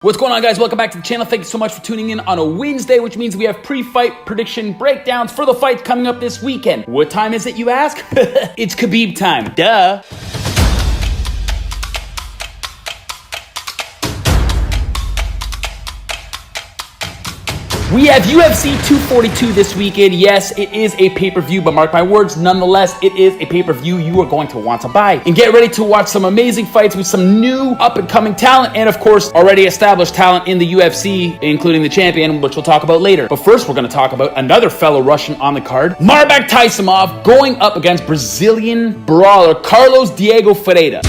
What's going on, guys? Welcome back to the channel. Thank you so much for tuning in on a Wednesday, which means we have pre-fight prediction breakdowns for the fights coming up this weekend. What time is it, you ask? It's Khabib time. Duh. We have UFC 242 this weekend. Yes, it is a pay-per-view, but mark my words, nonetheless, it is a pay-per-view you are going to want to buy. And get ready to watch some amazing fights with some new up-and-coming talent, and of course, already established talent in the UFC, including the champion, which we'll talk about later. But first, we're going to talk about another fellow Russian on the card, Mairbek Taisumov, going up against Brazilian brawler Carlos Diego Ferreira.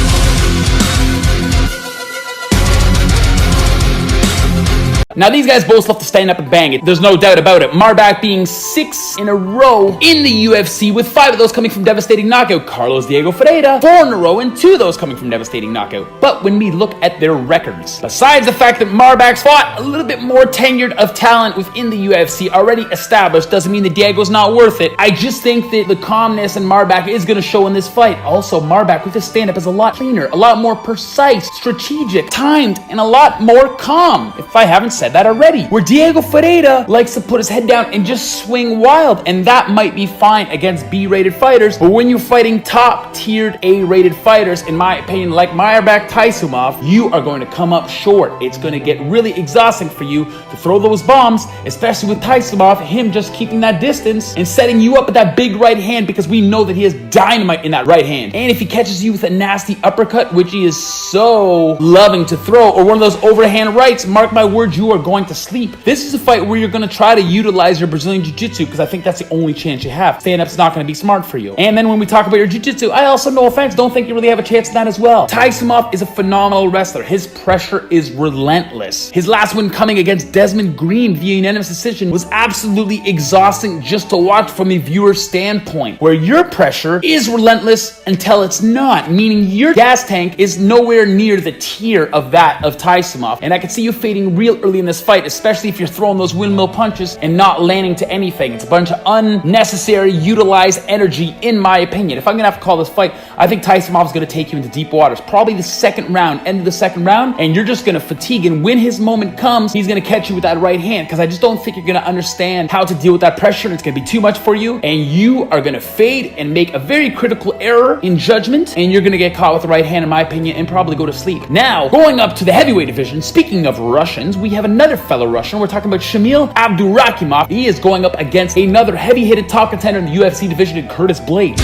Now, these guys both love to stand up and bang it. There's no doubt about it. Mairbek being 6 in a row in the UFC, with 5 of those coming from devastating knockout. Carlos Diego Ferreira, 4 in a row, and 2 of those coming from devastating knockout. But when we look at their records, besides the fact that Mairbek's fought a little bit more tenured of talent within the UFC, already established, doesn't mean that Diego's not worth it. I just think that the calmness in Mairbek is going to show in this fight. Also, Mairbek with his stand-up is a lot cleaner, a lot more precise, strategic, timed, and a lot more calm, if I haven't said that already. Where Diego Ferreira likes to put his head down and just swing wild, and that might be fine against B-rated fighters, but when you're fighting top-tiered A-rated fighters, in my opinion, like Mairbek Taisumov, you are going to come up short. It's going to get really exhausting for you to throw those bombs, especially with Taisumov, him just keeping that distance and setting you up with that big right hand, because we know that he has dynamite in that right hand. And if he catches you with a nasty uppercut, which he is so loving to throw, or one of those overhand rights, mark my words, you are going to sleep. This is a fight where you're going to try to utilize your Brazilian Jiu-Jitsu, because I think that's the only chance you have. Stand-up's not going to be smart for you. And then when we talk about your Jiu-Jitsu, I also, no offense, don't think you really have a chance at that as well. Taisumov is a phenomenal wrestler. His pressure is relentless. His last win coming against Desmond Green via unanimous decision was absolutely exhausting just to watch from a viewer's standpoint, where your pressure is relentless until it's not, meaning your gas tank is nowhere near the tier of that of Taisumov. And I can see you fading real early in this fight, especially if you're throwing those windmill punches and not landing to anything. It's a bunch of unnecessary utilized energy, in my opinion. If I'm gonna have to call this fight, I think Taisomov's gonna take you into deep waters, probably the second round, end of the second round, and you're just gonna fatigue, and when his moment comes, he's gonna catch you with that right hand, because I just don't think you're gonna understand how to deal with that pressure, and it's gonna be too much for you, and you are gonna fade and make a very critical error in judgment, and you're gonna get caught with the right hand, in my opinion, and probably go to sleep. Now, going up to the heavyweight division, speaking of Russians, we have another fellow Russian. We're talking about Shamil Abdurakhimov. He is going up against another heavy-hitted top contender in the UFC division, in Curtis Blaydes.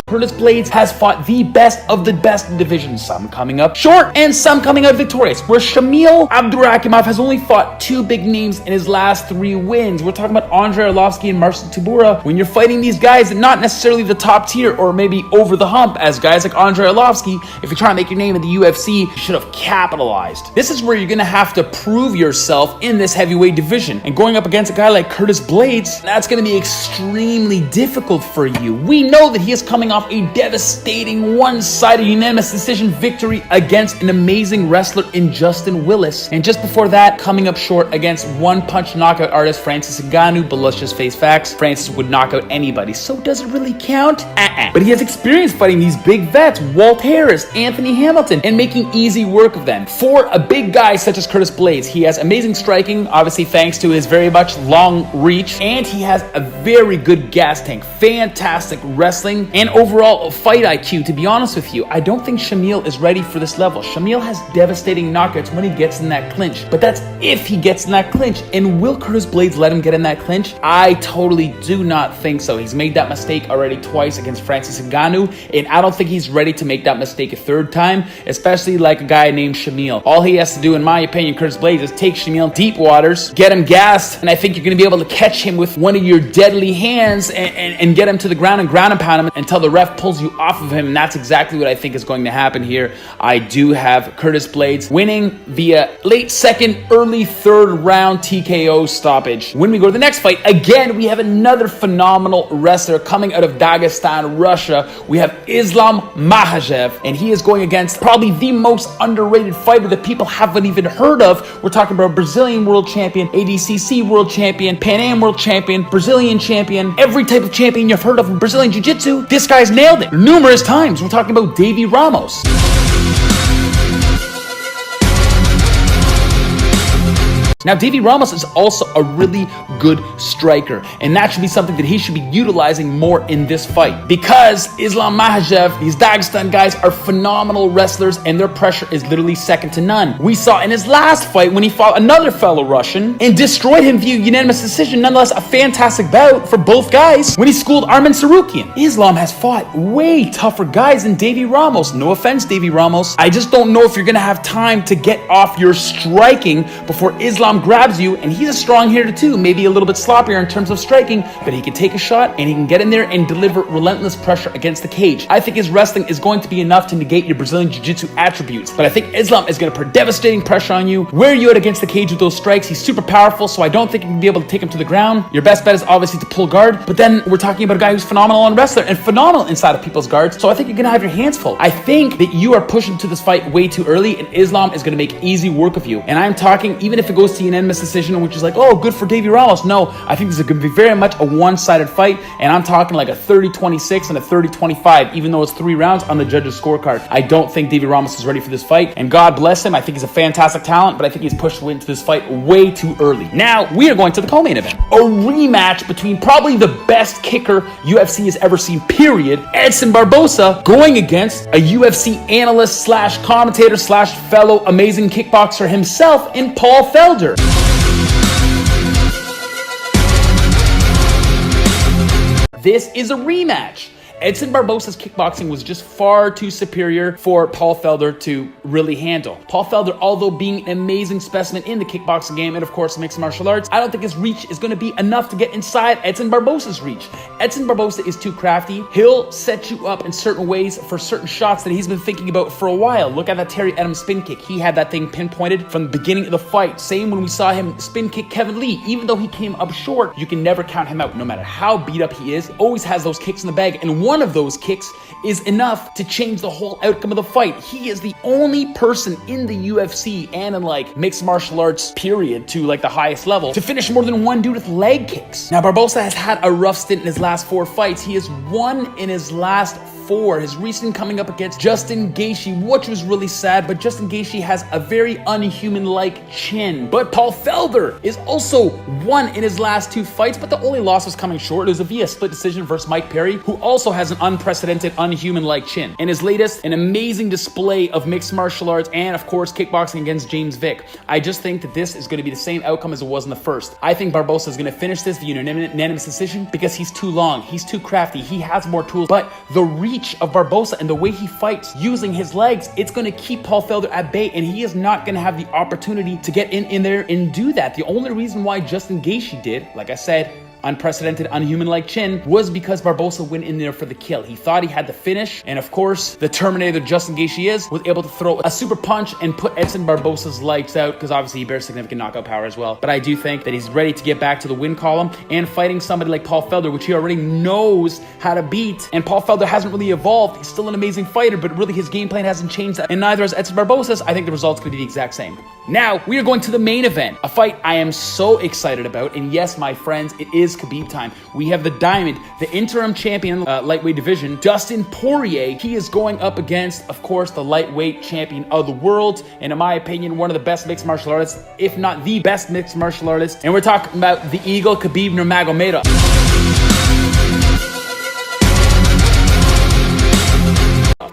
Curtis Blaydes has fought the best of the best in division, some coming up short and some coming out victorious, where Shamil Abdurakhimov has only fought 2 big names in his last 3 wins. We're talking about Andrei Arlovsky and Marcin Tybura. When you're fighting these guys, not necessarily the top tier or maybe over the hump as guys like Andrei Arlovsky, if you're trying to make your name in the UFC, you should have capitalized. This is where you're going to have to prove yourself in this heavyweight division. And going up against a guy like Curtis Blaydes, that's going to be extremely difficult for you. We know that he is coming off a devastating one-sided unanimous decision victory against an amazing wrestler in Justin Willis. And just before that, coming up short against one-punch knockout artist Francis Ngannou. But let's just face facts, Francis would knock out anybody, so does it really count? But he has experience fighting these big vets, Walt Harris, Anthony Hamilton, and making easy work of them. For a big guy such as Curtis Blaydes, he has amazing striking, obviously thanks to his very much long reach, and he has a very good gas tank, fantastic wrestling, and overall fight IQ. To be honest with you, I don't think Shamil is ready for this level. Shamil has devastating knockouts when he gets in that clinch, but that's if he gets in that clinch. And will Curtis Blaydes let him get in that clinch? I totally do not think so. He's made that mistake already twice against Francis Ngannou, and I don't think he's ready to make that mistake a third time, especially like a guy named Shamil. All he has to do, in my opinion, Curtis Blaydes, is take Shamil deep waters, get him gassed, and I think you're going to be able to catch him with one of your deadly hands and get him to the ground and pound him until the ref pulls you off of him, and that's exactly what I think is going to happen here. I do have Curtis Blaydes winning via late second, early third round TKO stoppage. When we go to the next fight, again, we have another phenomenal wrestler coming out of Dagestan, Russia. We have Islam Makhachev, and he is going against probably the most underrated fighter that people haven't even heard of. We're talking about Brazilian world champion, ADCC world champion, Pan Am world champion, Brazilian champion, every type of champion you've heard of in Brazilian Jiu-Jitsu. This guy's nailed it numerous times. We're talking about Davi Ramos. Now, Davi Ramos is also a really good striker, and that should be something that he should be utilizing more in this fight, because Islam Makhachev, these Dagestan guys are phenomenal wrestlers, and their pressure is literally second to none. We saw in his last fight when he fought another fellow Russian and destroyed him via unanimous decision. Nonetheless, a fantastic bout for both guys when he schooled Arman Sarukian. Islam has fought way tougher guys than Davi Ramos. No offense, Davi Ramos. I just don't know if you're going to have time to get off your striking before Islam grabs you, and he's a strong hitter too, maybe a little bit sloppier in terms of striking, but he can take a shot and he can get in there and deliver relentless pressure against the cage. I think his wrestling is going to be enough to negate your Brazilian Jiu-Jitsu attributes, but I think Islam is going to put devastating pressure on you, wear you out against the cage with those strikes. He's super powerful, so I don't think you can be able to take him to the ground. Your best bet is obviously to pull guard, but then we're talking about a guy who's phenomenal on wrestler and phenomenal inside of people's guards, so I think you're going to have your hands full. I think that you are pushing to this fight way too early, and Islam is going to make easy work of you. And I'm talking, even if it goes to unanimous decision, which is like, oh, good for Davi Ramos. No, I think this is going to be very much a one-sided fight, and I'm talking like a 30-26 and a 30-25, even though it's 3 rounds on the judges' scorecard. I don't think Davi Ramos is ready for this fight, and God bless him. I think he's a fantastic talent, but I think he's pushed into this fight way too early. Now, we are going to the co-main event. A rematch between probably the best kicker UFC has ever seen, period, Edson Barboza, going against a UFC analyst slash commentator slash fellow amazing kickboxer himself in Paul Felder. This is a rematch. Edson Barboza's kickboxing was just far too superior for Paul Felder to really handle. Paul Felder, although being an amazing specimen in the kickboxing game and of course mixed martial arts, I don't think his reach is going to be enough to get inside Edson Barboza's reach. Edson Barboza is too crafty. He'll set you up in certain ways for certain shots that he's been thinking about for a while. Look at that Terry Adams spin kick. He had that thing pinpointed from the beginning of the fight. Same when we saw him spin kick Kevin Lee. Even though he came up short, you can never count him out. No matter how beat up he is, always has those kicks in the bag, and one of those kicks is enough to change the whole outcome of the fight. He is the only person in the UFC and in like mixed martial arts period to like the highest level to finish more than one dude with leg kicks. Now, Barboza has had a rough stint in his last 4 fights. He has won in his last 4. His recent coming up against Justin Gaethje, which was really sad, but Justin Gaethje has a very unhuman-like chin. But Paul Felder is also won in his last 2 fights, but the only loss was coming short. It was via split decision versus Mike Perry, who also has an unprecedented unhuman-like chin. In his latest, an amazing display of mixed martial arts and, of course, kickboxing against James Vick. I just think that this is going to be the same outcome as it was in the first. I think Barboza is going to finish this via unanimous decision because he's too long, he's too crafty, he has more tools, but the reach of Barboza and the way he fights using his legs, it's going to keep Paul Felder at bay, and he is not going to have the opportunity to get in there and do that. The only reason why Justin Gaethje did, like I said, unprecedented, unhuman-like chin, was because Barboza went in there for the kill. He thought he had the finish, and of course, the Terminator Justin Gaethje is, was able to throw a super punch and put Edson Barboza's lights out, because obviously he bears significant knockout power as well. But I do think that he's ready to get back to the win column and fighting somebody like Paul Felder, which he already knows how to beat. And Paul Felder hasn't really evolved. He's still an amazing fighter, but really his game plan hasn't changed, and neither has Edson Barboza's. I think the result's going to be the exact same. Now, we are going to the main event, a fight I am so excited about, and yes, my friends, it is Khabib time. We have the Diamond, the interim champion, lightweight division, Dustin Poirier. He is going up against, of course, the lightweight champion of the world, and in my opinion, one of the best mixed martial artists, if not the best mixed martial artist. And we're talking about the Eagle, Khabib Nurmagomedov.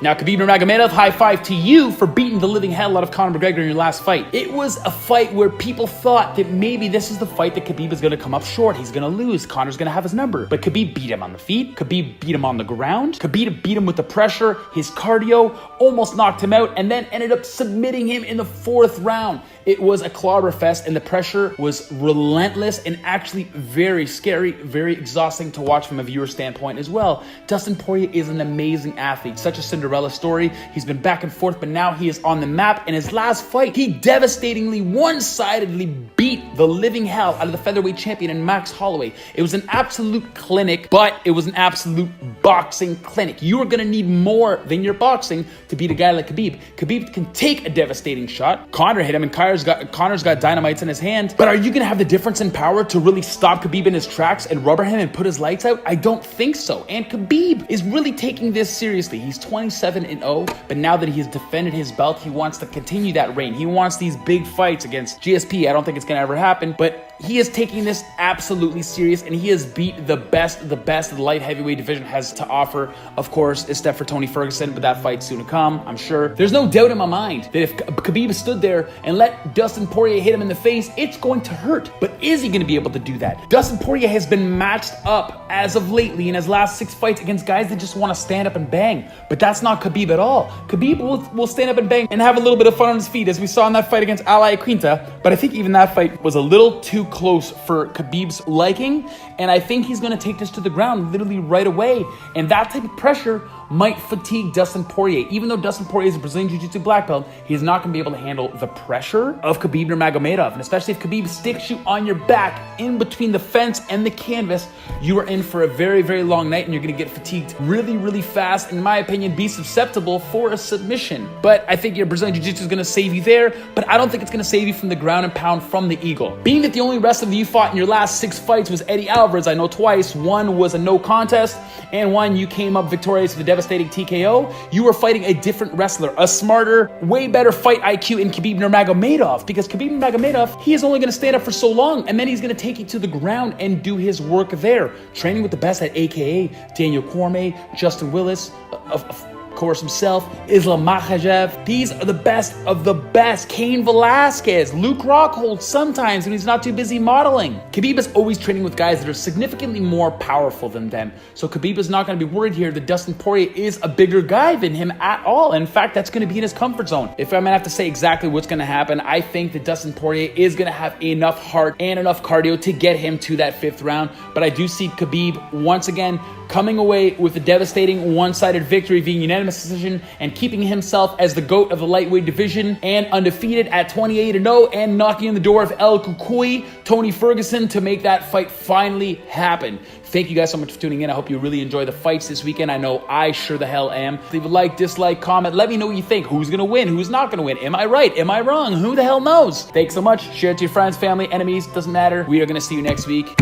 Now, Khabib Nurmagomedov, high five to you for beating the living hell out of Conor McGregor in your last fight. It was a fight where people thought that maybe this is the fight that Khabib is going to come up short. He's going to lose. Conor's going to have his number. But Khabib beat him on the feet. Khabib beat him on the ground. Khabib beat him with the pressure. His cardio almost knocked him out and then ended up submitting him in the 4th round. It was a clobber fest, and the pressure was relentless and actually very scary, very exhausting to watch from a viewer standpoint as well. Dustin Poirier is an amazing athlete, such a Cinderella Cinderella story. He's been back and forth, but now he is on the map. In his last fight, he devastatingly, one-sidedly beat the living hell out of the featherweight champion in Max Holloway. It was an absolute clinic, but it was an absolute boxing clinic. You are going to need more than your boxing to beat a guy like Khabib. Khabib can take a devastating shot. Conor hit him, and Conor's got dynamites in his hand. But are you going to have the difference in power to really stop Khabib in his tracks and rubber him and put his lights out? I don't think so. And Khabib is really taking this seriously. He's 27-0, but now that he has defended his belt, he wants to continue that reign. He wants these big fights against GSP. I don't think it's going to ever happen, but he is taking this absolutely serious, and he has beat the best the light heavyweight division has to offer. Of course, it's step for Tony Ferguson, but that fight's soon to come, I'm sure. There's no doubt in my mind that if Khabib stood there and let Dustin Poirier hit him in the face, it's going to hurt. But is he going to be able to do that? Dustin Poirier has been matched up as of lately in his last 6 fights against guys that just want to stand up and bang. But that's not Khabib at all. Khabib will stand up and bang and have a little bit of fun on his feet, as we saw in that fight against Al Iaquinta. But I think even that fight was a little too close for Khabib's liking, and I think he's going to take this to the ground literally right away, and that type of pressure might fatigue Dustin Poirier. Even though Dustin Poirier is a Brazilian Jiu-Jitsu black belt, he's not going to be able to handle the pressure of Khabib Nurmagomedov, and especially if Khabib sticks you on your back in between the fence and the canvas, you are in for a very, very long night, and you're going to get fatigued really, really fast, and in my opinion, be susceptible for a submission. But I think your Brazilian Jiu-Jitsu is going to save you there, but I don't think it's going to save you from the ground and pound from the eagle. Being that the only wrestler that you fought in your last 6 fights was Eddie Alvarez, I know twice. One was a no contest, and one you came up victorious with a devastating TKO. You were fighting a different wrestler, a smarter, way better fight IQ in Khabib Nurmagomedov, because Khabib Nurmagomedov, he is only going to stand up for so long, and then he's going to take you to the ground and do his work there, training with the best at AKA Daniel Cormier, Justin Willis, of course himself, Islam Makhachev. These are the best of the best. Cain Velasquez, Luke Rockhold sometimes when he's not too busy modeling. Khabib is always training with guys that are significantly more powerful than them. So Khabib is not going to be worried here that Dustin Poirier is a bigger guy than him at all. In fact, that's going to be in his comfort zone. If I'm going to have to say exactly what's going to happen, I think that Dustin Poirier is going to have enough heart and enough cardio to get him to that 5th round. But I do see Khabib once again coming away with a devastating one-sided victory via unanimous decision and keeping himself as the GOAT of the lightweight division and undefeated at 28-0 and knocking on the door of El Cucuy, Tony Ferguson, to make that fight finally happen. Thank you guys so much for tuning in. I hope you really enjoy the fights this weekend. I know I sure the hell am. Leave a like, dislike, comment. Let me know what you think. Who's going to win? Who's not going to win? Am I right? Am I wrong? Who the hell knows? Thanks so much. Share it to your friends, family, enemies. Doesn't matter. We are going to see you next week.